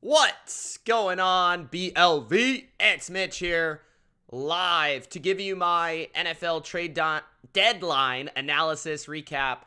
What's going on, BLV? It's Mitch here, live to give you my NFL trade deadline analysis, recap,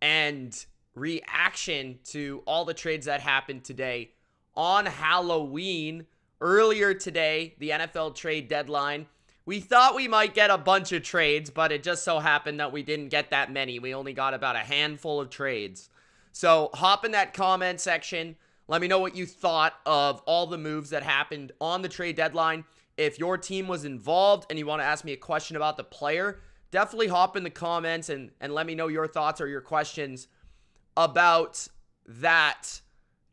and reaction to all the trades that happened today on Halloween. Earlier today, the NFL trade deadline, we thought we might get a bunch of trades, but it just so happened that we didn't get that many. We only got about a handful of trades. So hop in that comment section. Let me know what you thought of all the moves that happened on the trade deadline. If your team was involved and you want to ask me a question about the player, definitely hop in the comments and let me know your thoughts or your questions about that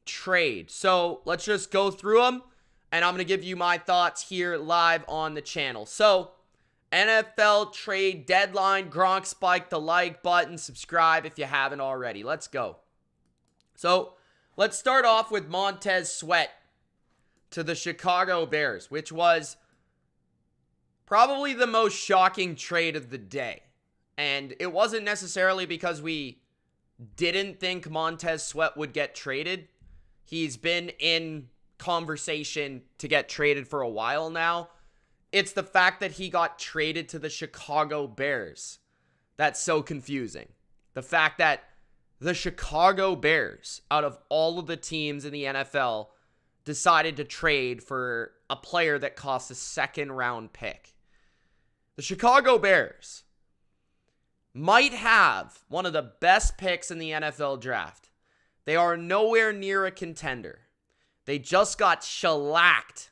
trade. So let's just go through them, and I'm going to give you my thoughts here live on the channel. So NFL trade deadline, Gronk spike the like button, subscribe if you haven't already. Let's go. So let's start off with Montez Sweat to the Chicago Bears, which was probably the most shocking trade of the day. And it wasn't necessarily because we didn't think Montez Sweat would get traded. He's been in conversation to get traded for a while now. It's the fact that he got traded to the Chicago Bears that's so confusing. The fact that the Chicago Bears, out of all of the teams in the NFL, decided to trade for a player that cost a second-round pick. The Chicago Bears might have one of the best picks in the NFL draft. They are nowhere near a contender. They just got shellacked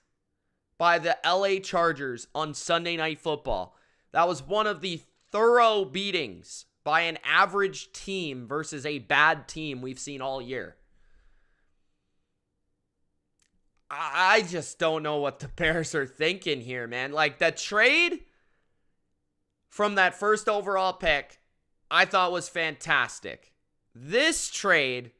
by the LA Chargers on Sunday Night Football. That was one of the thorough beatings by an average team versus a bad team we've seen all year. I just don't know what the Bears are thinking here, man. Like, the trade from that first overall pick, I thought was fantastic. This trade,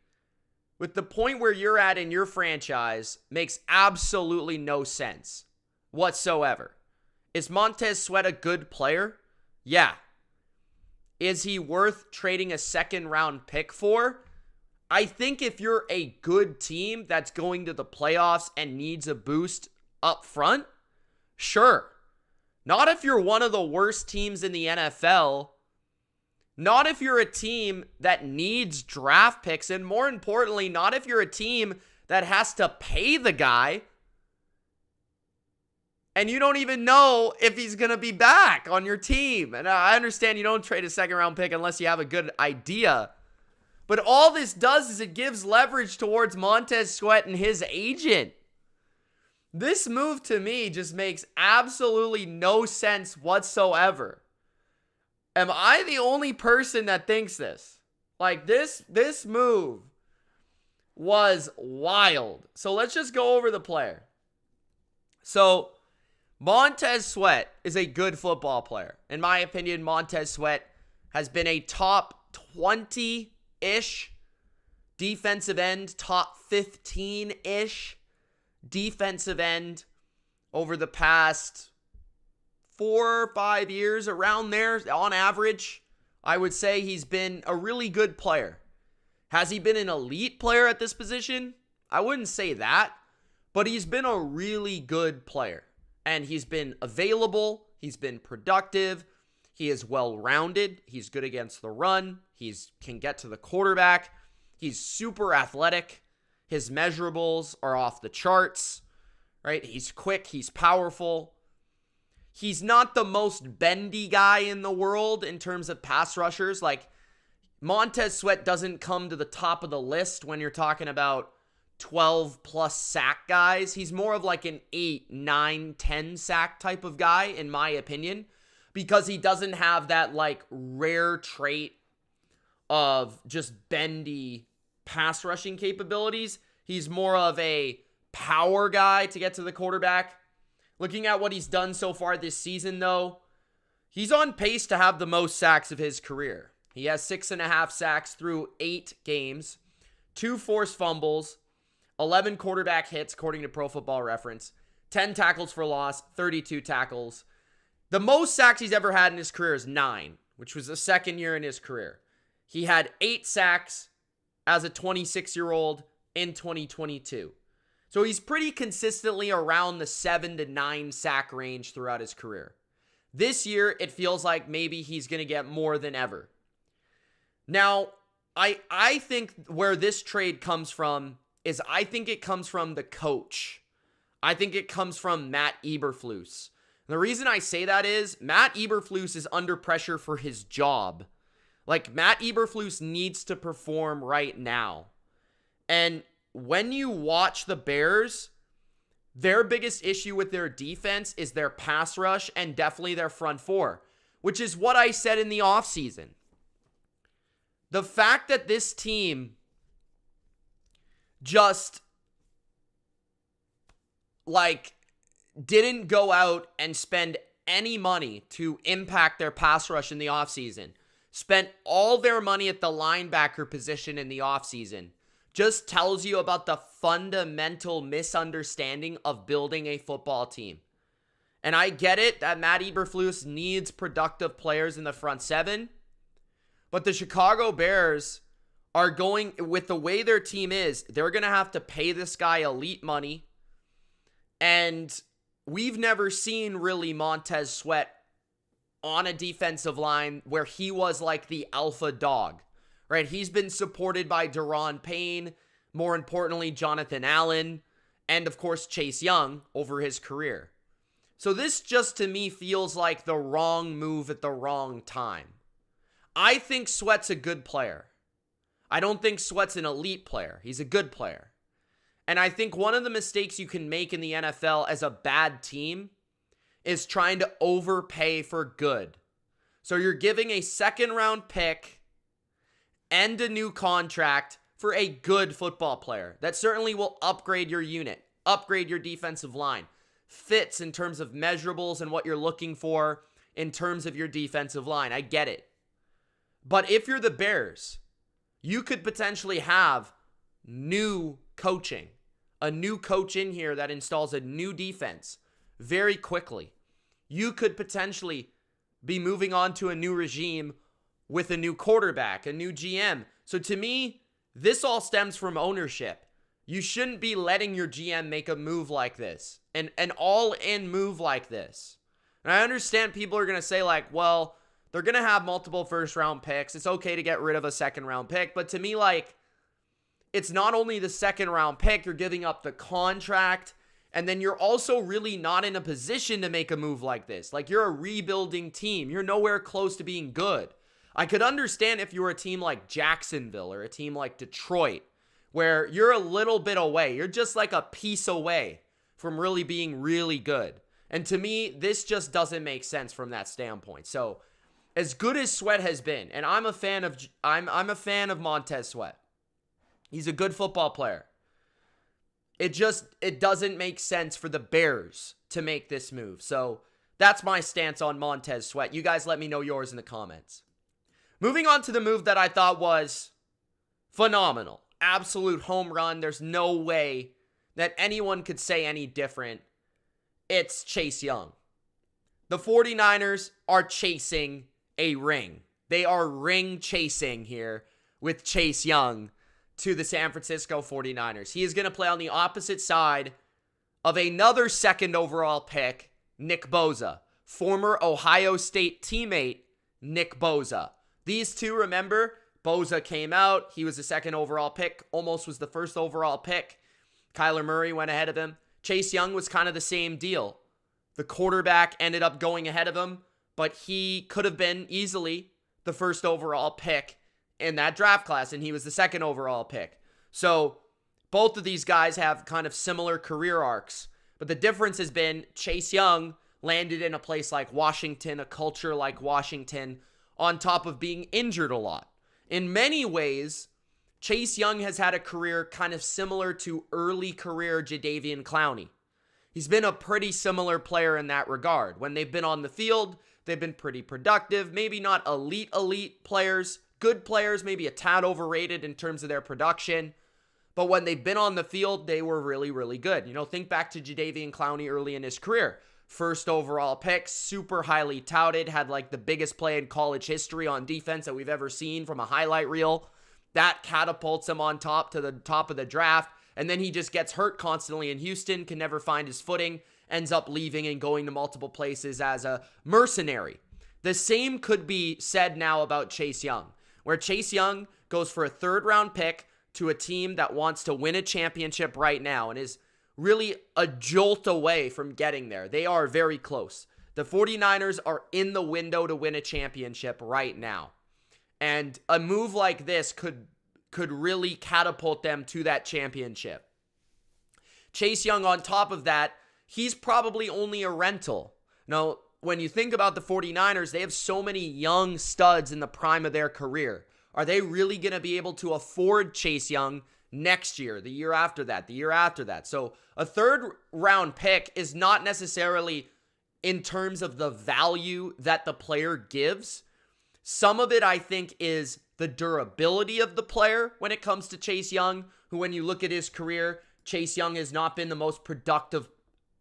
with the point where you're at in your franchise, makes absolutely no sense whatsoever. Is Montez Sweat a good player? Yeah. Is he worth trading a second-round pick for? I think if you're a good team that's going to the playoffs and needs a boost up front, sure. Not if you're one of the worst teams in the NFL. Not if you're a team that needs draft picks. And more importantly, not if you're a team that has to pay the guy and you don't even know if he's going to be back on your team. And I understand you don't trade a second-round pick unless you have a good idea. But all this does is it gives leverage towards Montez Sweat and his agent. This move to me just makes absolutely no sense whatsoever. Am I the only person that thinks this? Like, this move was wild. So let's just go over the player. So Montez Sweat is a good football player. In my opinion, Montez Sweat has been a top 20-ish defensive end, top 15-ish defensive end over the past 4 or 5 years, around there on average. I would say he's been a really good player. Has he been an elite player at this position? I wouldn't say that, but he's been a really good player. And he's been available. He's been productive. He is well-rounded. He's good against the run. He can get to the quarterback. He's super athletic. His measurables are off the charts, right? He's quick. He's powerful. He's not the most bendy guy in the world in terms of pass rushers. Like, Montez Sweat doesn't come to the top of the list when you're talking about 12-plus sack guys. He's more of like an 8, 9, 10 sack type of guy, in my opinion, because he doesn't have that, like, rare trait of just bendy pass rushing capabilities. He's more of a power guy to get to the quarterback. Looking at what he's done so far this season, though, he's on pace to have the most sacks of his career. He has 6.5 sacks through 8 games, 2 forced fumbles, 11 quarterback hits, according to Pro Football Reference, 10 tackles for loss, 32 tackles. The most sacks he's ever had in his career is 9, which was the second year in his career. He had 8 sacks as a 26-year-old in 2022. So he's pretty consistently around the 7 to 9 sack range throughout his career. This year, it feels like maybe he's going to get more than ever. Now, I think where this trade comes from is I think it comes from the coach. I think it comes from Matt Eberflus. And the reason I say that is Matt Eberflus is under pressure for his job. Like, Matt Eberflus needs to perform right now. And when you watch the Bears, their biggest issue with their defense is their pass rush and definitely their front four, which is what I said in the offseason. The fact that this team just, didn't go out and spend any money to impact their pass rush in the offseason, spent all their money at the linebacker position in the offseason, just tells you about the fundamental misunderstanding of building a football team. And I get it that Matt Eberflus needs productive players in the front seven, but the Chicago Bears are going, with the way their team is, they're going to have to pay this guy elite money. And we've never seen really Montez Sweat on a defensive line where he was like the alpha dog. Right, he's been supported by Daron Payne, more importantly, Jonathan Allen, and of course, Chase Young over his career. So this just to me feels like the wrong move at the wrong time. I think Sweat's a good player. I don't think Sweat's an elite player. He's a good player. And I think one of the mistakes you can make in the NFL as a bad team is trying to overpay for good. So you're giving a second round pick and a new contract for a good football player that certainly will upgrade your unit, upgrade your defensive line, fits in terms of measurables and what you're looking for in terms of your defensive line. I get it. But if you're the Bears, you could potentially have new coaching, a new coach in here that installs a new defense very quickly. You could potentially be moving on to a new regime with a new quarterback, a new GM. So to me, this all stems from ownership. You shouldn't be letting your GM make a move like this, an all-in move like this. And I understand people are going to say like, well, they're going to have multiple first-round picks. It's okay to get rid of a second-round pick. But to me, like, it's not only the second-round pick, you're giving up the contract, and then you're also really not in a position to make a move like this. Like, you're a rebuilding team. You're nowhere close to being good. I could understand if you were a team like Jacksonville or a team like Detroit, where you're a little bit away. You're just like a piece away from really being really good. And to me, this just doesn't make sense from that standpoint. So, as good as Sweat has been, and I'm a fan of Montez Sweat. He's a good football player. It doesn't make sense for the Bears to make this move. So, that's my stance on Montez Sweat. You guys let me know yours in the comments. Moving on to the move that I thought was phenomenal. Absolute home run. There's no way that anyone could say any different. It's Chase Young. The 49ers are chasing a ring. They are ring chasing here with Chase Young to the San Francisco 49ers. He is going to play on the opposite side of another second overall pick, Nick Bosa, former Ohio State teammate Nick Bosa. These two, remember, Bosa came out. He was the second overall pick, almost was the first overall pick. Kyler Murray went ahead of him. Chase Young was kind of the same deal. The quarterback ended up going ahead of him, but he could have been easily the first overall pick in that draft class, and he was the second overall pick. So both of these guys have kind of similar career arcs, but the difference has been Chase Young landed in a place like Washington, a culture like Washington, on top of being injured a lot. In many ways, Chase Young has had a career kind of similar to early career Jadeveon Clowney. He's been a pretty similar player in that regard. When they've been on the field, they've been pretty productive. Maybe not elite players, good players, maybe a tad overrated in terms of their production. But when they've been on the field, they were really, really good. You know, think back to Jadeveon Clowney early in his career. First overall pick, super highly touted, had like the biggest play in college history on defense that we've ever seen from a highlight reel. That catapults him on top to the top of the draft. And then he just gets hurt constantly in Houston, can never find his footing, ends up leaving and going to multiple places as a mercenary. The same could be said now about Chase Young, where Chase Young goes for a third-round pick to a team that wants to win a championship right now and is really a jolt away from getting there. They are very close. The 49ers are in the window to win a championship right now. And a move like this could really catapult them to that championship. Chase Young, on top of that, he's probably only a rental. Now, when you think about the 49ers, they have so many young studs in the prime of their career. Are they really going to be able to afford Chase Young next year, the year after that, the year after that? So a third round pick is not necessarily in terms of the value that the player gives. Some of it, I think, is the durability of the player when it comes to Chase Young, who, when you look at his career, Chase Young has not been the most productive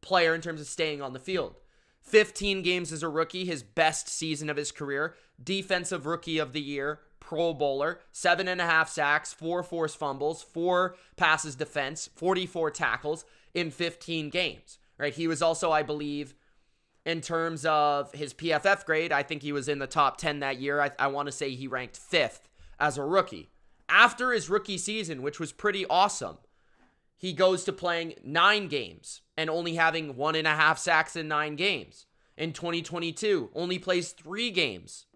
player in terms of staying on the field. 15 games as a rookie, his best season of his career. Defensive Rookie of the Year, Pro Bowler, 7.5 sacks, 4 forced fumbles, 4 passes defense, 44 tackles in 15 games. Right? He was also, I believe, in terms of his PFF grade, I think he was in the top 10 that year. I want to say he ranked 5th as a rookie. After his rookie season, which was pretty awesome, he goes to playing 9 games and only having 1.5 sacks in 9 games. In 2022, only plays 3 games.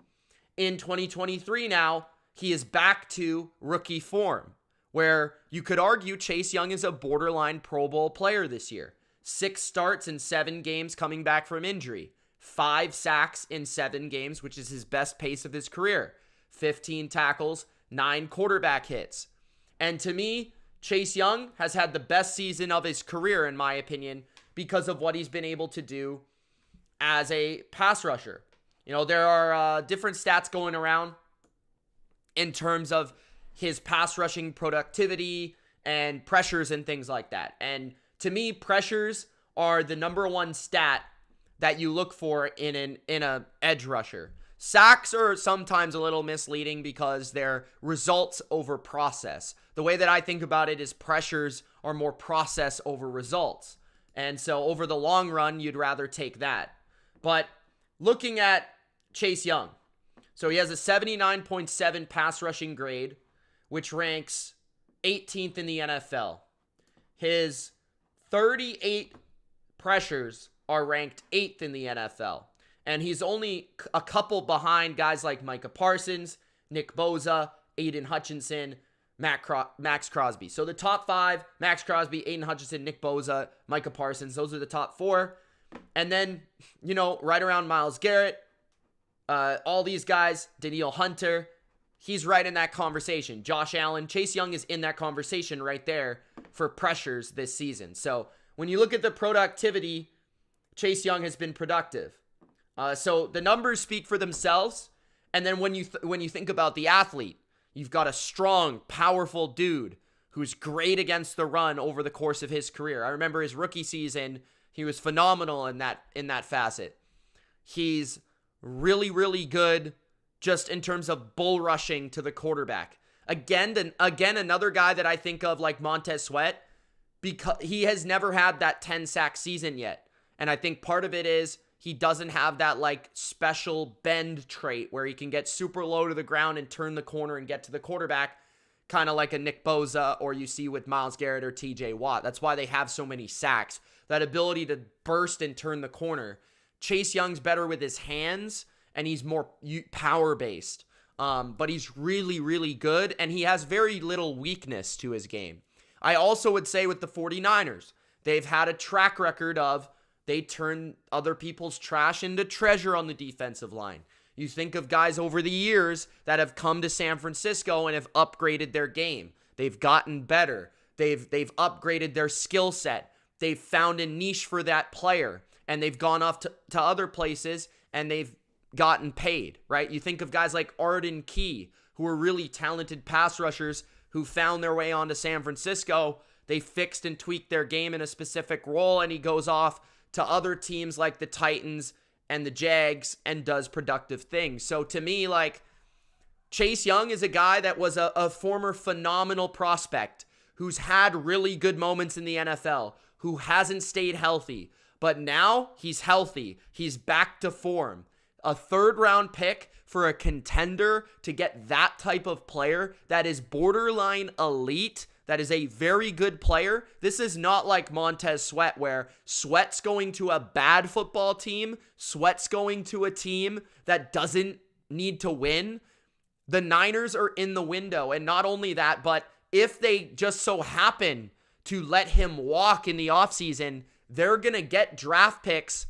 In 2023 now, he is back to rookie form, where you could argue Chase Young is a borderline Pro Bowl player this year. 6 starts in 7 games coming back from injury. 5 sacks in 7 games, which is his best pace of his career. 15 tackles, 9 quarterback hits. And to me, Chase Young has had the best season of his career, in my opinion, because of what he's been able to do as a pass rusher. You know, there are different stats going around in terms of his pass rushing productivity and pressures and things like that. And to me, pressures are the number one stat that you look for in an edge rusher. Sacks are sometimes a little misleading because they're results over process. The way that I think about it is pressures are more process over results. And so over the long run, you'd rather take that. But looking at Chase Young, so he has a 79.7 pass rushing grade, which ranks 18th in the NFL. His 38 pressures are ranked 8th in the NFL. And he's only a couple behind guys like Micah Parsons, Nick Bosa, Aiden Hutchinson, Max Crosby. So the top 5, Max Crosby, Aiden Hutchinson, Nick Bosa, Micah Parsons, those are the top 4. And then, you know, right around Myles Garrett, all these guys, Danielle Hunter, he's right in that conversation. Josh Allen, Chase Young is in that conversation right there for pressures this season. So when you look at the productivity, Chase Young has been productive. So the numbers speak for themselves. And then when you think about the athlete, you've got a strong, powerful dude who's great against the run over the course of his career. I remember his rookie season, he was phenomenal in that facet. He's really, really good just in terms of bull rushing to the quarterback. Again, another guy that I think of like Montez Sweat, because he has never had that 10-sack season yet. And I think part of it is he doesn't have that like special bend trait where he can get super low to the ground and turn the corner and get to the quarterback, kind of like a Nick Bosa or you see with Myles Garrett or TJ Watt. That's why they have so many sacks, that ability to burst and turn the corner. Chase Young's better with his hands and he's more power-based, but he's really, really good and he has very little weakness to his game. I also would say with the 49ers, they've had a track record of they turn other people's trash into treasure on the defensive line. You think of guys over the years that have come to San Francisco and have upgraded their game. They've gotten better. They've upgraded their skill set. They've found a niche for that player, and they've gone off to other places, and they've gotten paid, right? You think of guys like Arden Key, who are really talented pass rushers who found their way onto San Francisco. They fixed and tweaked their game in a specific role, and he goes off to other teams like the Titans and the Jags and does productive things. So to me, like, Chase Young is a guy that was a former phenomenal prospect who's had really good moments in the NFL, who hasn't stayed healthy, but now he's healthy. He's back to form. A third-round pick for a contender to get that type of player that is borderline elite, that is a very good player. This is not like Montez Sweat, where Sweat's going to a bad football team, Sweat's going to a team that doesn't need to win. The Niners are in the window, and not only that, but if they just so happen to let him walk in the offseason, they're going to get draft picks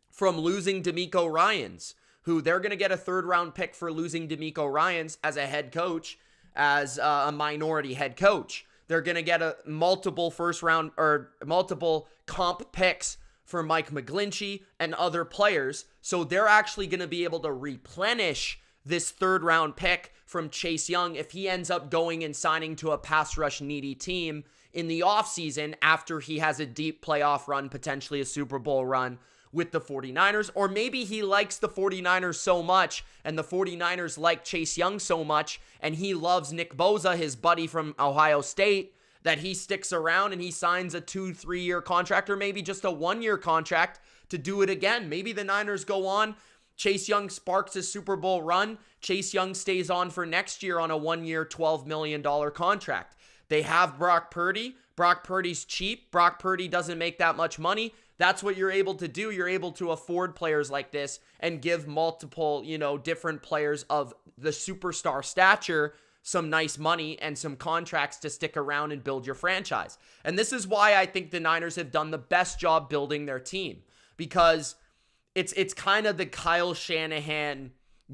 from losing DeMeco Ryans, who they're going to get a third-round pick for losing DeMeco Ryans as a head coach, as a minority head coach. They're going to get a multiple first-round or multiple comp picks for Mike McGlinchey and other players, so they're actually going to be able to replenish this third-round pick from Chase Young if he ends up going and signing to a pass rush needy team in the offseason after he has a deep playoff run, potentially a Super Bowl run with the 49ers. Or maybe he likes the 49ers so much and the 49ers like Chase Young so much and he loves Nick Bosa, his buddy from Ohio State, that he sticks around and he signs a 2-3 year contract or maybe just a 1-year contract to do it again. Maybe the Niners go on. Chase Young sparks a Super Bowl run. Chase Young stays on for next year on a 1-year, $12 million contract. They have Brock Purdy. Brock Purdy's cheap. Brock Purdy doesn't make that much money. That's what you're able to do. You're able to afford players like this and give multiple, different players of the superstar stature some nice money and some contracts to stick around and build your franchise. And this is why I think the Niners have done the best job building their team, because it's kind of the Kyle Shanahan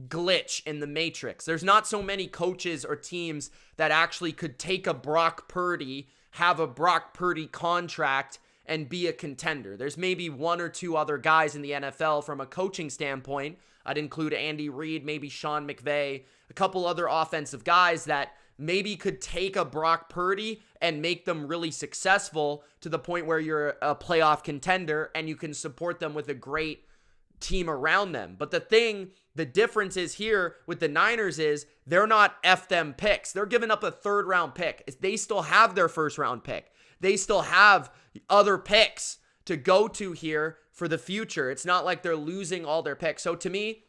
glitch in the Matrix. There's not so many coaches or teams that actually could take a Brock Purdy, have a Brock Purdy contract, and be a contender. There's maybe one or two other guys in the NFL from a coaching standpoint. I'd include Andy Reid, maybe Sean McVay, a couple other offensive guys that maybe could take a Brock Purdy and make them really successful to the point where you're a playoff contender and you can support them with a great team around them. But the difference is here with the Niners is they're not F them picks. They're giving up a third-round pick. They still have their first-round pick. They still have other picks to go to here for the future. It's not like they're losing all their picks. So to me,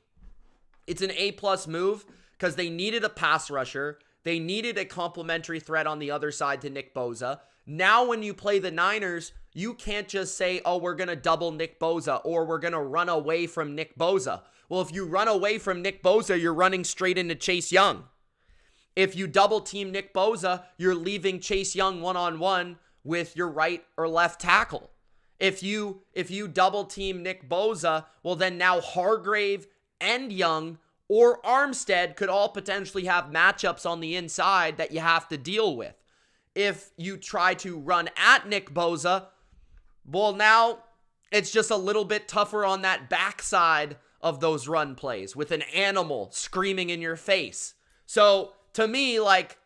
it's an A-plus move because they needed a pass rusher. They needed a complementary threat on the other side to Nick Bosa. Now when you play the Niners, you can't just say, oh, we're going to double Nick Bosa or we're going to run away from Nick Bosa. Well, if you run away from Nick Bosa, you're running straight into Chase Young. If you double team Nick Bosa, you're leaving Chase Young one-on-one with your right or left tackle. If you double team Nick Bosa, well then now Hargrave and Young or Armstead could all potentially have matchups on the inside that you have to deal with. If you try to run at Nick Bosa, well now it's just a little bit tougher on that backside of those run plays with an animal screaming in your face. So to me, like,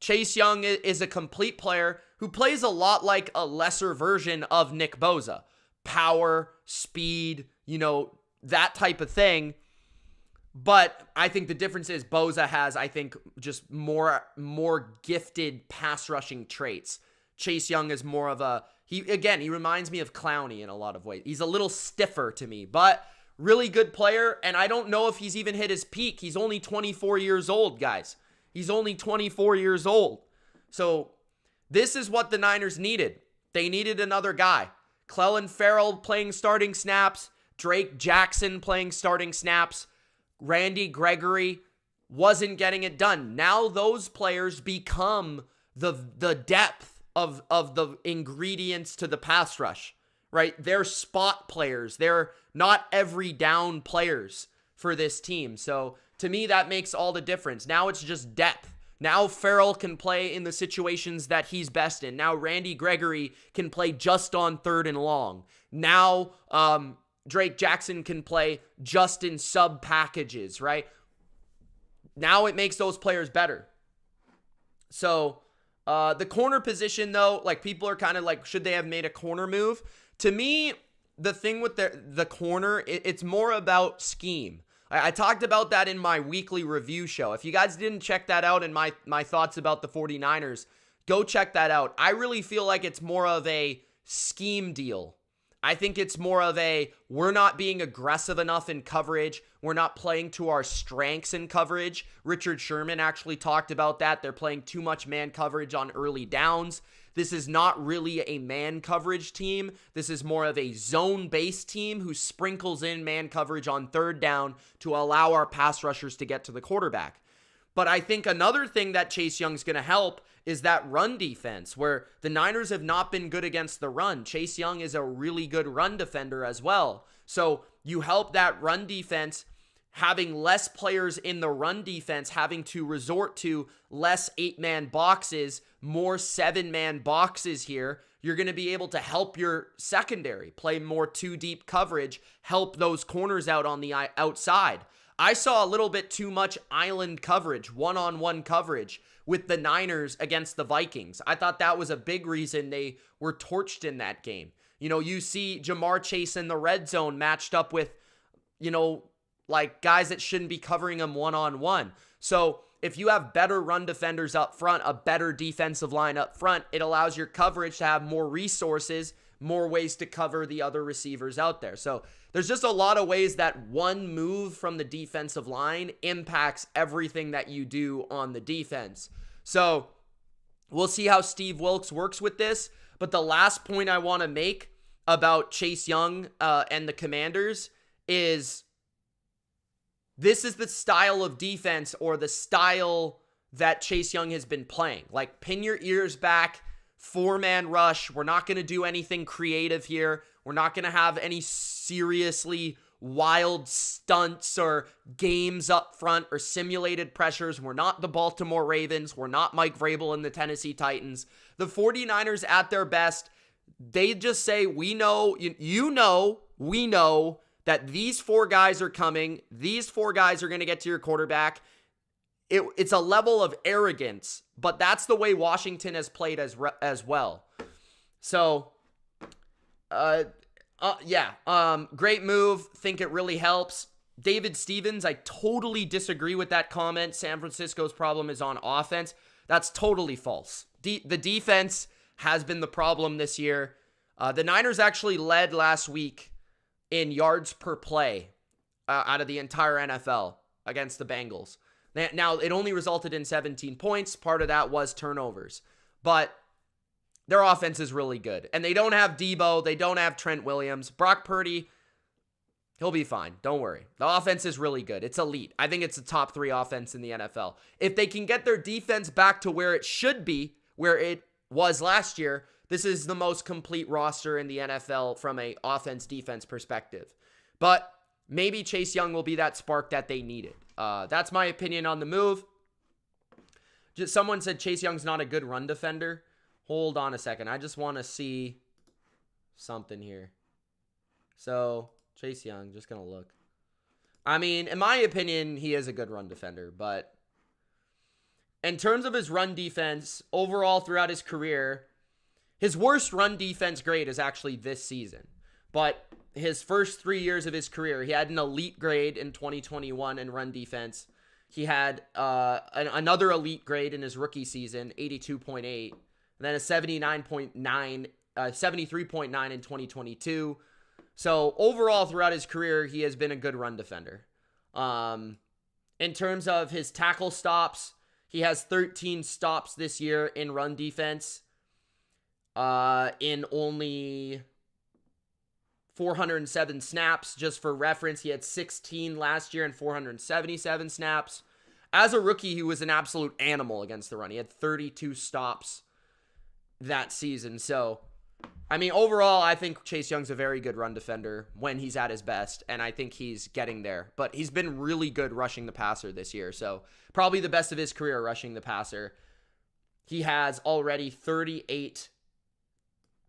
Chase Young is a complete player who plays a lot like a lesser version of Nick Bosa. Power, speed, that type of thing. But I think the difference is Bosa has, I think, just more gifted pass rushing traits. Chase Young is more of he reminds me of Clowney in a lot of ways. He's a little stiffer to me, but really good player. And I don't know if he's even hit his peak. He's only 24 years old, guys. He's only 24 years old. So this is what the Niners needed. They needed another guy. Clelin Ferrell playing starting snaps. Drake Jackson playing starting snaps. Randy Gregory wasn't getting it done. Now those players become the depth of the ingredients to the pass rush, right? They're spot players. They're not every down players for this team. So to me, that makes all the difference. Now it's just depth. Now Ferrell can play in the situations that he's best in. Now Randy Gregory can play just on third and long. Now Drake Jackson can play just in sub packages, right? Now it makes those players better. So the corner position, though, like, people are kind of like, should they have made a corner move? To me, the thing with the corner, it's more about scheme. I talked about that in my weekly review show. If you guys didn't check that out and my thoughts about the 49ers, Go check that out. I really feel like it's more of a scheme deal. I think it's more of a, we're not being aggressive enough in coverage. We're not playing to our strengths in coverage. Richard Sherman actually talked about that. They're playing too much man coverage on early downs. This is not really a man coverage team. This is more of a zone-based team who sprinkles in man coverage on third down to allow our pass rushers to get to the quarterback. But I think another thing that Chase Young's going to help is that run defense, where the Niners have not been good against the run. Chase Young is a really good run defender as well. So you help that run defense, having less players in the run defense, having to resort to less 8-man boxes, more 7-man boxes here. You're going to be able to help your secondary play more 2-deep coverage, help those corners out on the outside. I saw a little bit too much island coverage, one-on-one coverage with the Niners against the Vikings. I thought that was a big reason they were torched in that game. You know, you see Jamar Chase in the red zone matched up with, you know, like guys that shouldn't be covering him one-on-one. So if you have better run defenders up front, a better defensive line up front, it allows your coverage to have more resources, more ways to cover the other receivers out there. So there's just a lot of ways that one move from the defensive line impacts everything that you do on the defense. So we'll see how Steve Wilks works with this. But the last point I want to make about Chase Young and the Commanders is this is the style of defense, or the style that Chase Young has been playing. Like, pin your ears back, 4-man rush. We're not going to do anything creative here. We're not going to have any seriously wild stunts or games up front or simulated pressures. We're not the Baltimore Ravens. We're not Mike Vrabel and the Tennessee Titans. The 49ers at their best, they just say, we know, we know that these 4 guys are coming. These 4 guys are going to get to your quarterback. It's a level of arrogance, but that's the way Washington has played as well. So, great move. Think it really helps. David Stevens, I totally disagree with that comment. San Francisco's problem is on offense. That's totally false. The defense has been the problem this year. The Niners actually led last week in yards per play out of the entire NFL against the Bengals. Now, it only resulted in 17 points. Part of that was turnovers. But their offense is really good. And they don't have Debo. They don't have Trent Williams. Brock Purdy, he'll be fine. Don't worry. The offense is really good. It's elite. I think it's a top 3 offense in the NFL. If they can get their defense back to where it should be, where it was last year, this is the most complete roster in the NFL from a offense-defense perspective. But maybe Chase Young will be that spark that they needed. That's my opinion on the move. Just someone said Chase Young's not a good run defender. Hold on a second. I just want to see something here. So, Chase Young, just going to look. I mean, in my opinion, he is a good run defender. But in terms of his run defense, overall throughout his career, his worst run defense grade is actually this season. But his first 3 years of his career, he had an elite grade in 2021 in run defense. He had another elite grade in his rookie season, 82.8. And then a 73.9 in 2022. So overall throughout his career, he has been a good run defender. In terms of his tackle stops, he has 13 stops this year in run defense. In only 407 snaps. Just for reference, he had 16 last year and 477 snaps. As a rookie, he was an absolute animal against the run. He had 32 stops that season. So, I mean, overall, I think Chase Young's a very good run defender when he's at his best, and I think he's getting there. But he's been really good rushing the passer this year, so probably the best of his career rushing the passer. He has already 38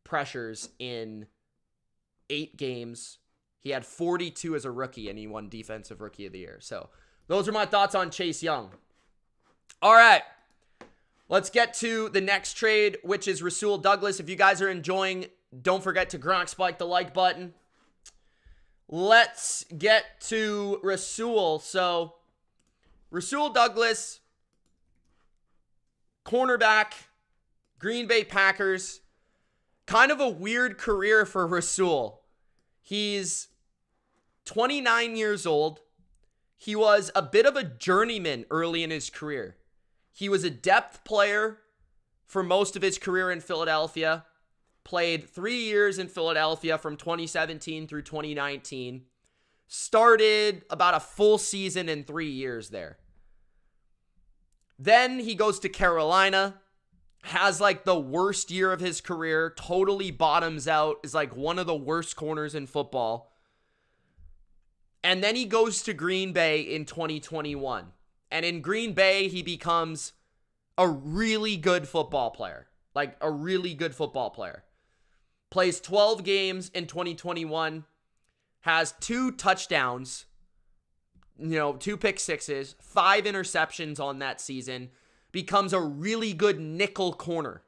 pressures in 8 games. He had 42 as a rookie, and he won Defensive Rookie of the Year. So those are my thoughts on Chase Young. All right. Let's get to the next trade, which is Rasul Douglas. If you guys are enjoying, don't forget to Gronk spike the like button. Let's get to Rasul. So, Rasul Douglas, cornerback, Green Bay Packers, kind of a weird career for Rasul. He's 29 years old. He was a bit of a journeyman early in his career. He was a depth player for most of his career in Philadelphia. Played 3 years in Philadelphia from 2017 through 2019. Started about a full season in 3 years there. Then he goes to Carolina. Has like the worst year of his career. Totally bottoms out. Is like one of the worst corners in football. And then he goes to Green Bay in 2021. And in Green Bay, he becomes a really good football player. Like a really good football player. Plays 12 games in 2021. Has 2 touchdowns. 2 pick sixes. 5 interceptions on that season. Becomes a really good nickel corner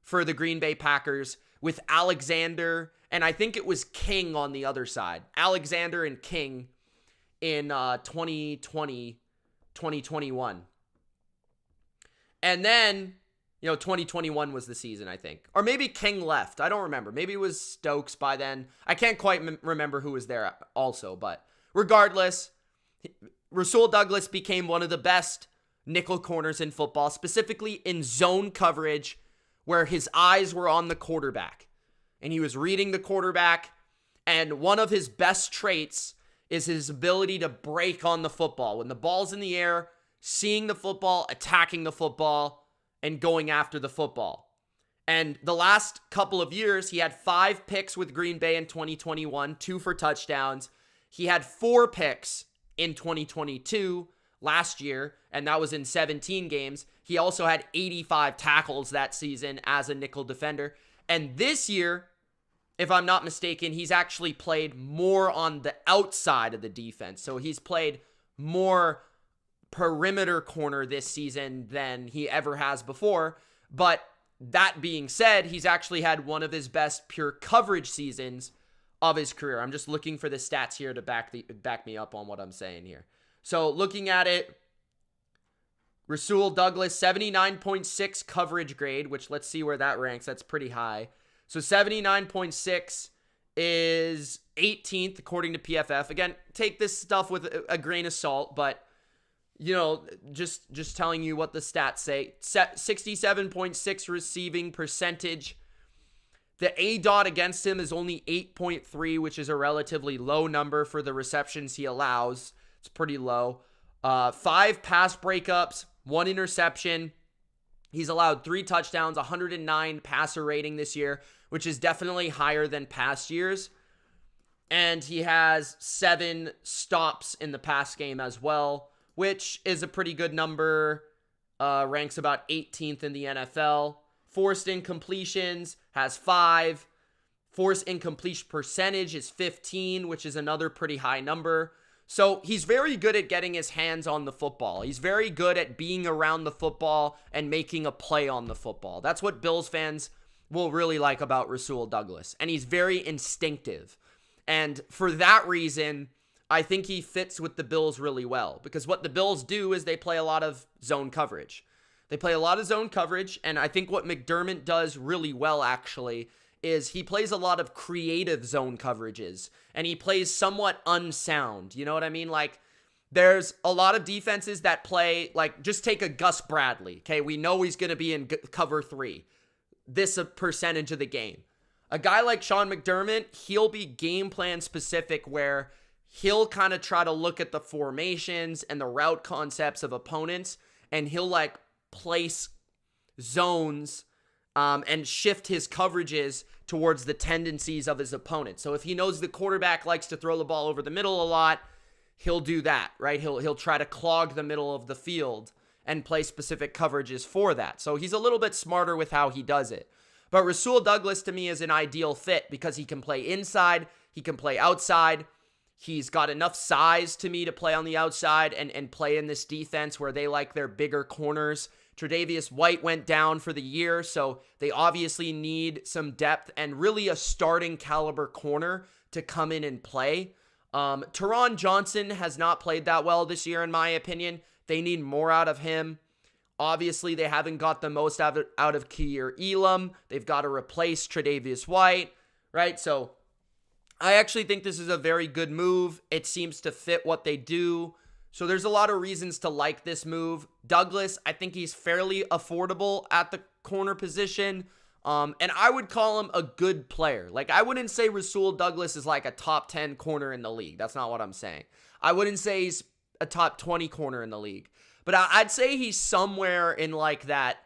for the Green Bay Packers with Alexander and I think it was King on the other side. Alexander and King in 2020, 2021. And then, 2021 was the season, I think. Or maybe King left. I don't remember. Maybe it was Stokes by then. I can't quite remember who was there also. But regardless, Rasul Douglas became one of the best nickel corners in football, specifically in zone coverage, where his eyes were on the quarterback. And he was reading the quarterback. And one of his best traits is his ability to break on the football. When the ball's in the air, seeing the football, attacking the football, and going after the football. And the last couple of years, he had 5 picks with Green Bay in 2021, 2 for touchdowns. He had 4 picks in 2022 last year, and that was in 17 games. He also had 85 tackles that season as a nickel defender. And this year, if I'm not mistaken, he's actually played more on the outside of the defense. So he's played more perimeter corner this season than he ever has before. But that being said, he's actually had one of his best pure coverage seasons of his career. I'm just looking for the stats here to back me up on what I'm saying here. So looking at it, Rasul Douglas, 79.6 coverage grade, which let's see where that ranks. That's pretty high. So 79.6 is 18th according to PFF. Again, take this stuff with a grain of salt, but just telling you what the stats say. 67.6 receiving percentage. The A-dot against him is only 8.3, which is a relatively low number for the receptions he allows. It's pretty low. 5 pass breakups, 1 interception. He's allowed 3 touchdowns, 109 passer rating this year, which is definitely higher than past years. And he has 7 stops in the pass game as well, which is a pretty good number. Ranks about 18th in the NFL. Forced incompletions has 5. Forced incompletion percentage is 15, which is another pretty high number. So he's very good at getting his hands on the football. He's very good at being around the football and making a play on the football. That's what Bills fans will really like about Rasul Douglas. And he's very instinctive. And for that reason, I think he fits with the Bills really well. Because what the Bills do is they play a lot of zone coverage. They play a lot of zone coverage. And I think what McDermott does really well, actually, is he plays a lot of creative zone coverages, and he plays somewhat unsound. You know what I mean? Like, there's a lot of defenses that play, like, just take a Gus Bradley. Okay, we know he's going to be in cover 3. This a percentage of the game. A guy like Sean McDermott, he'll be game plan specific, where he'll kind of try to look at the formations and the route concepts of opponents, and he'll like place zones and shift his coverages towards the tendencies of his opponent. So if he knows the quarterback likes to throw the ball over the middle a lot, he'll do that, right? He'll try to clog the middle of the field and play specific coverages for that. So he's a little bit smarter with how he does it. But Rasul Douglas, to me, is an ideal fit because he can play inside, he can play outside. He's got enough size to me to play on the outside and play in this defense where they like their bigger corners. Tre'Davious White went down for the year, so they obviously need some depth and really a starting caliber corner to come in and play. Teron Johnson has not played that well this year, in my opinion. They need more out of him. Obviously, they haven't got the most out of Kier Elam. They've got to replace Tre'Davious White, right? So I actually think this is a very good move. It seems to fit what they do. So there's a lot of reasons to like this move. Douglas, I think he's fairly affordable at the corner position. And I would call him a good player. Like, I wouldn't say Rasul Douglas is like a top 10 corner in the league. That's not what I'm saying. I wouldn't say he's a top 20 corner in the league. But I'd say he's somewhere in like that,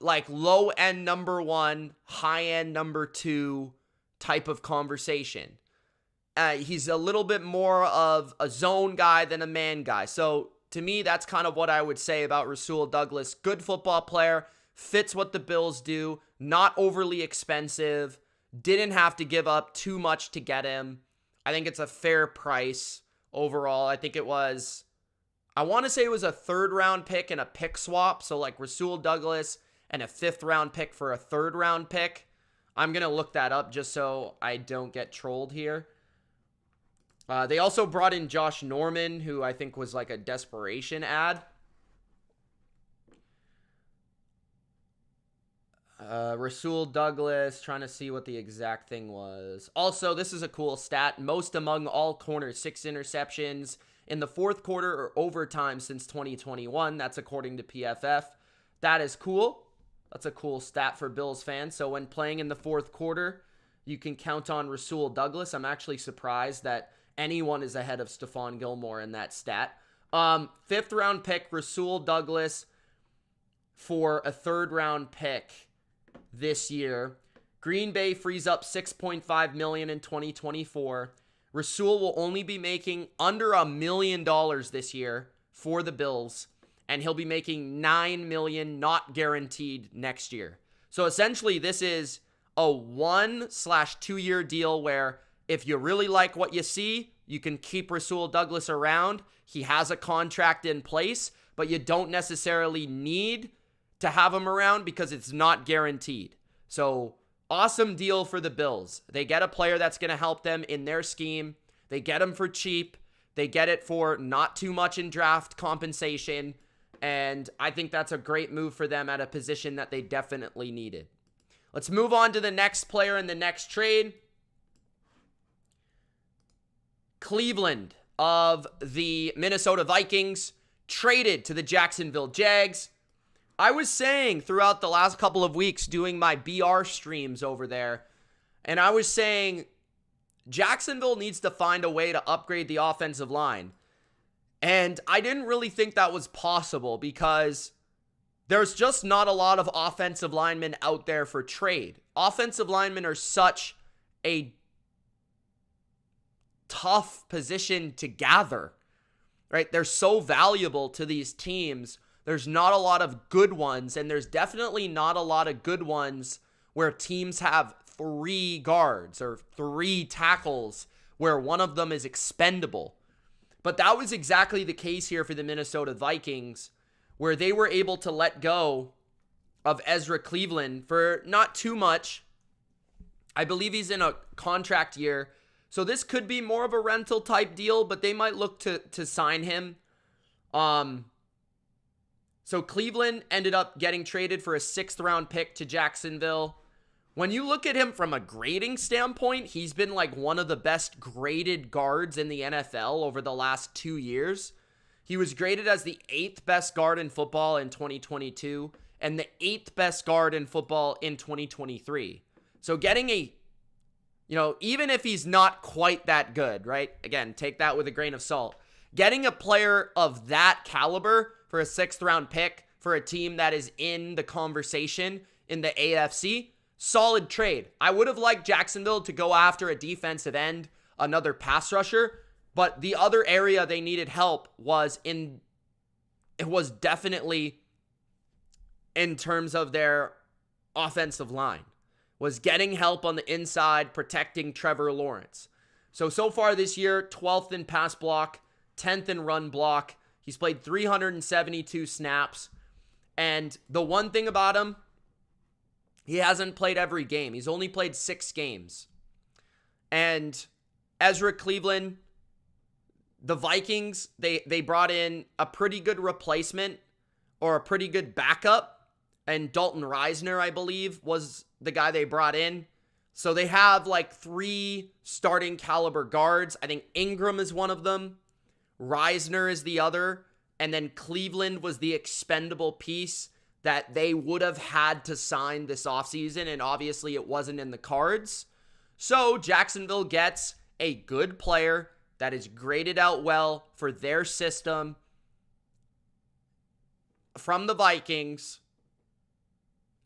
like low end number 1, high end number 2 type of conversation. He's a little bit more of a zone guy than a man guy. So to me, that's kind of what I would say about Rasul Douglas. Good football player, fits what the Bills do, not overly expensive, didn't have to give up too much to get him. I think it's a fair price overall. I think it was, I want to say it was a 3rd round pick and a pick swap. So like Rasul Douglas and a 5th round pick for a 3rd round pick. I'm going to look that up just so I don't get trolled here. They also brought in Josh Norman, who I think was like a desperation ad. Rasul Douglas, trying to see what the exact thing was. Also, this is a cool stat. Most among all corners, 6 interceptions in the 4th quarter or overtime since 2021. That's according to PFF. That is cool. That's a cool stat for Bills fans. So when playing in the 4th quarter, you can count on Rasul Douglas. I'm actually surprised that anyone is ahead of Stephon Gilmore in that stat. 5th round pick, Rasul Douglas, for a 3rd round pick this year. Green Bay frees up $6.5 million in 2024. Rasul will only be making under $1 million this year for the Bills, and he'll be making $9 million not guaranteed next year. So essentially, this is a 1/2 year deal where if you really like what you see, you can keep Rasul Douglas around. He has a contract in place, but you don't necessarily need to have him around because it's not guaranteed. So awesome deal for the Bills. They get a player that's going to help them in their scheme. They get him for cheap. They get it for not too much in draft compensation. And I think that's a great move for them at a position that they definitely needed. Let's move on to the next player in the next trade. Cleveland of the Minnesota Vikings traded to the Jacksonville Jags. I was saying throughout the last couple of weeks doing my BR streams over there, and I was saying Jacksonville needs to find a way to upgrade the offensive line. And I didn't really think that was possible because there's just not a lot of offensive linemen out there for trade. Offensive linemen are such a tough position to gather, right? They're so valuable to these teams. There's not a lot of good ones, and there's definitely not a lot of good ones where teams have 3 guards or 3 tackles where one of them is expendable. But that was exactly the case here for the Minnesota Vikings, where they were able to let go of Ezra Cleveland for not too much. I believe he's in a contract year, so this could be more of a rental type deal, but they might look to sign him. So Cleveland ended up getting traded for a 6th round pick to Jacksonville. When you look at him from a grading standpoint, he's been like one of the best graded guards in the NFL over the last 2 years. He was graded as the 8th best guard in football in 2022 and the 8th best guard in football in 2023. So getting even if he's not quite that good, right? Again, take that with a grain of salt. Getting a player of that caliber for a 6th round pick for a team that is in the conversation in the AFC, solid trade. I would have liked Jacksonville to go after a defensive end, another pass rusher, but the other area they needed help was definitely in terms of their offensive line, was getting help on the inside, protecting Trevor Lawrence. So far this year, 12th in pass block, 10th in run block. He's played 372 snaps. And the one thing about him, he hasn't played every game. He's only played 6 games. And Ezra Cleveland, the Vikings, they brought in a pretty good replacement, or a pretty good backup. And Dalton Reisner, I believe, was the guy they brought in. So they have like 3 starting caliber guards. I think Ingram is one of them. Reisner is the other. And then Cleveland was the expendable piece that they would have had to sign this offseason. And obviously it wasn't in the cards. So Jacksonville gets a good player that is graded out well for their system from the Vikings.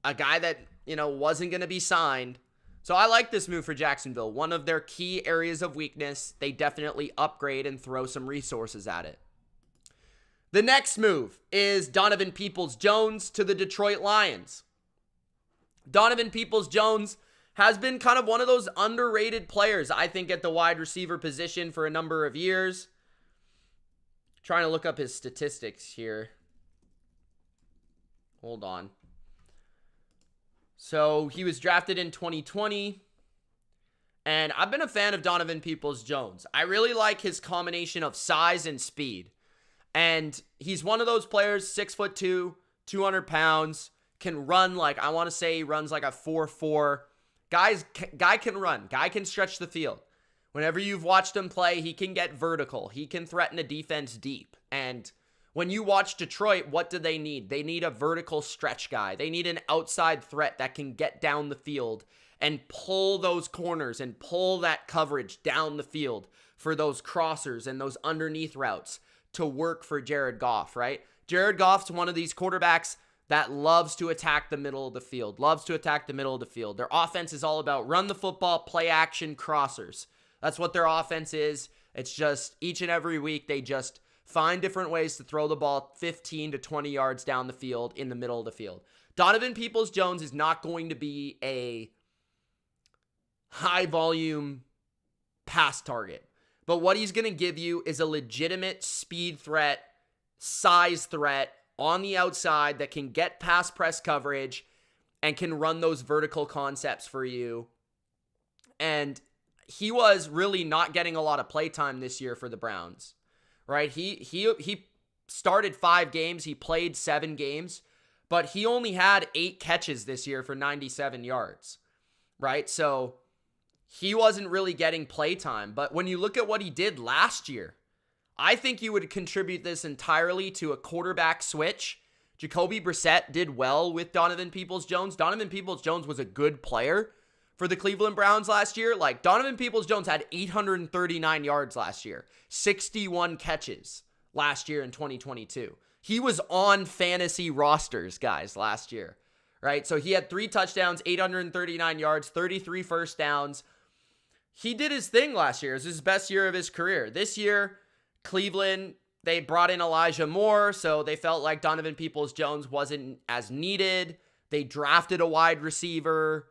A guy that, wasn't going to be signed. So I like this move for Jacksonville. One of their key areas of weakness, they definitely upgrade and throw some resources at it. The next move is Donovan Peoples-Jones to the Detroit Lions. Donovan Peoples-Jones has been kind of one of those underrated players, I think, at the wide receiver position for a number of years. Trying to look up his statistics here. Hold on. So he was drafted in 2020. And I've been a fan of Donovan Peoples-Jones. I really like his combination of size and speed. And he's one of those players, 6'2", 200 pounds, can run like, I want to say he runs like a 4.4. Guy can run. Guy can stretch the field. Whenever you've watched him play, he can get vertical. He can threaten a defense deep. And when you watch Detroit, what do they need? They need a vertical stretch guy. They need an outside threat that can get down the field and pull those corners and pull that coverage down the field for those crossers and those underneath routes to work for Jared Goff, right? Jared Goff's one of these quarterbacks that loves to attack the middle of the field, Their offense is all about run the football, play action, crossers. That's what their offense is. It's just each and every week they just find different ways to throw the ball 15 to 20 yards down the field in the middle of the field. Donovan Peoples-Jones is not going to be a high volume pass target. But what he's going to give you is a legitimate speed threat, size threat on the outside that can get pass press coverage and can run those vertical concepts for you. And he was really not getting a lot of play time this year for the Browns, right? He started 5 games. He played 7 games, but he only had 8 catches this year for 97 yards, right? So he wasn't really getting play time. But when you look at what he did last year, I think you would contribute this entirely to a quarterback switch. Jacoby Brissett did well with Donovan Peoples-Jones. Donovan Peoples-Jones was a good player for the Cleveland Browns last year. Like, Donovan Peoples-Jones had 839 yards last year, 61 catches last year in 2022. He was on fantasy rosters, guys, last year, right? So he had 3 touchdowns, 839 yards, 33 first downs. He did his thing last year. It was his best year of his career. This year, Cleveland, they brought in Elijah Moore, so they felt like Donovan Peoples-Jones wasn't as needed. They drafted a wide receiver,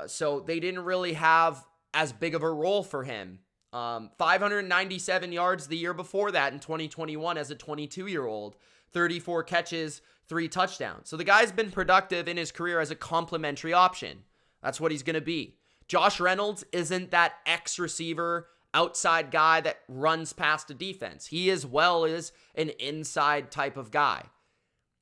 so they didn't really have as big of a role for him. 597 yards the year before that in 2021 as a 22-year-old, 34 catches, 3 touchdowns. So the guy's been productive in his career as a complementary option. That's what he's going to be. Josh Reynolds isn't that X-receiver, outside guy that runs past a defense. He as well is an inside type of guy.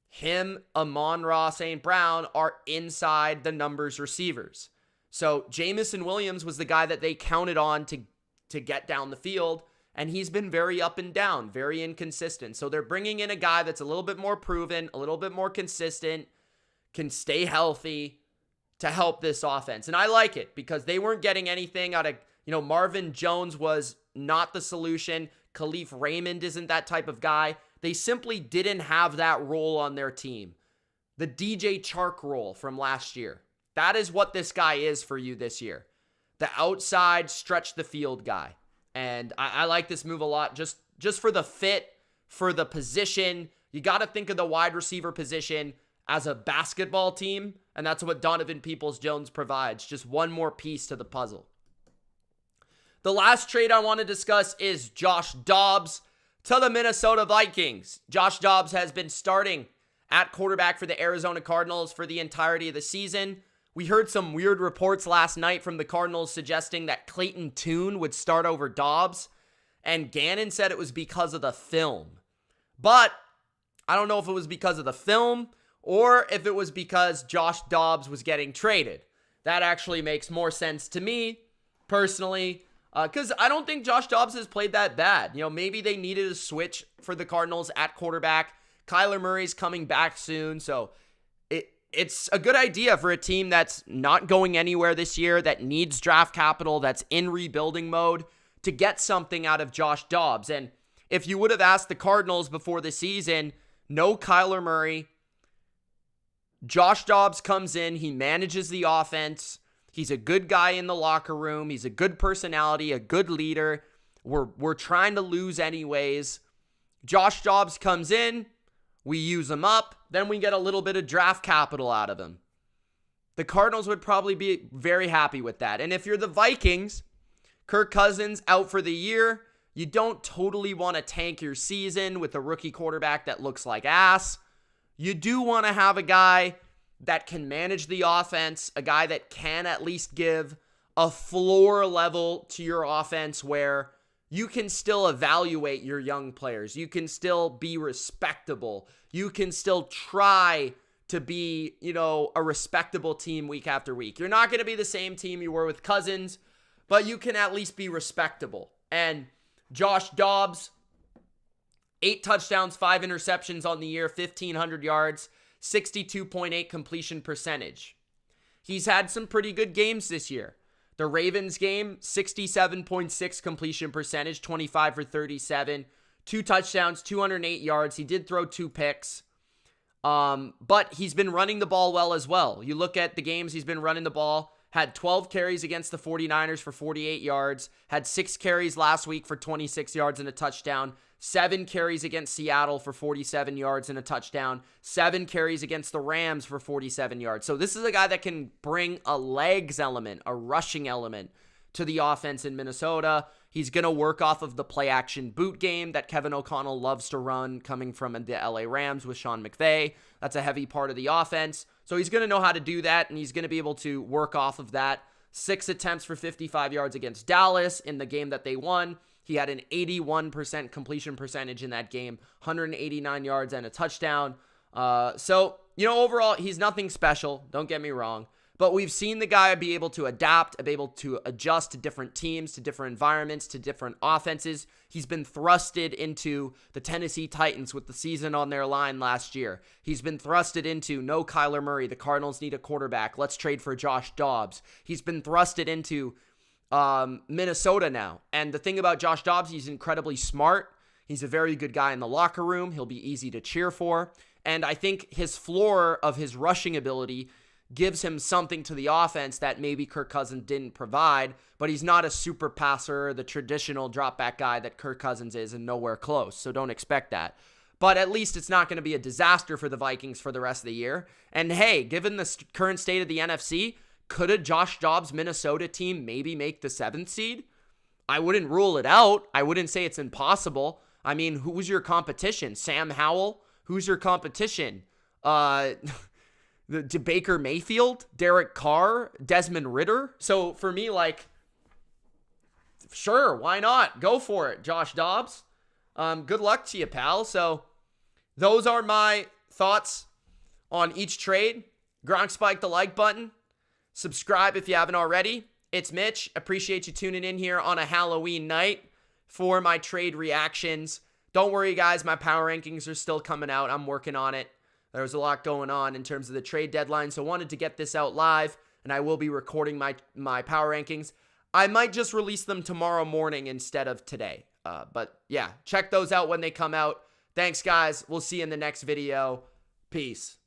Him, Amon-Ra St. Brown are inside the numbers receivers. So Jamison Williams was the guy that they counted on to get down the field, and he's been very up and down, very inconsistent. So they're bringing in a guy that's a little bit more proven, a little bit more consistent, can stay healthy to help this offense. And I like it because they weren't getting anything out of, Marvin Jones was not the solution. Khalif Raymond isn't that type of guy. They simply didn't have that role on their team. The DJ Chark role from last year. That is what this guy is for you this year. The outside stretch the field guy. And I like this move a lot just for the fit, for the position. You got to think of the wide receiver position as a basketball team, and that's what Donovan Peoples-Jones provides. Just one more piece to the puzzle. The last trade I want to discuss is Josh Dobbs to the Minnesota Vikings. Josh Dobbs has been starting at quarterback for the Arizona Cardinals for the entirety of the season. We heard some weird reports last night from the Cardinals suggesting that Clayton Tune would start over Dobbs, and Gannon said it was because of the film. But I don't know if it was because of the film or if it was because Josh Dobbs was getting traded. That actually makes more sense to me, personally, because I don't think Josh Dobbs has played that bad. You know, maybe they needed a switch for the Cardinals at quarterback. Kyler Murray's coming back soon, so it's a good idea for a team that's not going anywhere this year, that needs draft capital, that's in rebuilding mode, to get something out of Josh Dobbs. And if you would have asked the Cardinals before the season, no Kyler Murray, Josh Dobbs comes in, he manages the offense, he's a good guy in the locker room, he's a good personality, a good leader, we're trying to lose anyways. Josh Dobbs comes in, we use him up, then we get a little bit of draft capital out of him. The Cardinals would probably be very happy with that. And if you're the Vikings, Kirk Cousins out for the year, you don't totally want to tank your season with a rookie quarterback that looks like ass. You do want to have a guy that can manage the offense, a guy that can at least give a floor level to your offense where you can still evaluate your young players. You can still be respectable. You can still try to be, a respectable team week after week. You're not going to be the same team you were with Cousins, but you can at least be respectable. And Josh Dobbs, 8 touchdowns, 5 interceptions on the year, 1,500 yards, 62.8 completion percentage. He's had some pretty good games this year. The Ravens game, 67.6 completion percentage, 25 for 37, 2 touchdowns, 208 yards. He did throw 2 picks, but he's been running the ball well as well. You look at the games he's been running the ball, had 12 carries against the 49ers for 48 yards, had 6 carries last week for 26 yards and a touchdown, 7 carries against Seattle for 47 yards and a touchdown, 7 carries against the Rams for 47 yards. So this is a guy that can bring a legs element, a rushing element to the offense in Minnesota. He's going to work off of the play-action boot game that Kevin O'Connell loves to run coming from the LA Rams with Sean McVay. That's a heavy part of the offense. So he's going to know how to do that, and he's going to be able to work off of that. 6 attempts for 55 yards against Dallas in the game that they won. He had an 81% completion percentage in that game, 189 yards and a touchdown. Overall, he's nothing special. Don't get me wrong. But we've seen the guy be able to adapt, be able to adjust to different teams, to different environments, to different offenses. He's been thrusted into the Tennessee Titans with the season on their line last year. He's been thrusted into no Kyler Murray. The Cardinals need a quarterback. Let's trade for Josh Dobbs. He's been thrusted into Minnesota now. And the thing about Josh Dobbs, he's incredibly smart. He's a very good guy in the locker room. He'll be easy to cheer for. And I think his floor of his rushing ability gives him something to the offense that maybe Kirk Cousins didn't provide, but he's not a super passer, the traditional drop back guy that Kirk Cousins is, and nowhere close. So don't expect that. But at least it's not going to be a disaster for the Vikings for the rest of the year. And hey, given the current state of the NFC, could a Josh Dobbs Minnesota team maybe make the 7th seed? I wouldn't rule it out. I wouldn't say it's impossible. I mean, who's your competition? Sam Howell? Who's your competition? The Baker Mayfield, Derek Carr, Desmond Ridder. So for me, sure, why not? Go for it, Josh Dobbs. Good luck to you, pal. So those are my thoughts on each trade. Gronk spike the like button. Subscribe if you haven't already. It's Mitch. Appreciate you tuning in here on a Halloween night for my trade reactions. Don't worry, guys. My power rankings are still coming out. I'm working on it. There's a lot going on in terms of the trade deadline, so wanted to get this out live, and I will be recording my power rankings. I might just release them tomorrow morning instead of today. But yeah, check those out when they come out. Thanks, guys. We'll see you in the next video. Peace.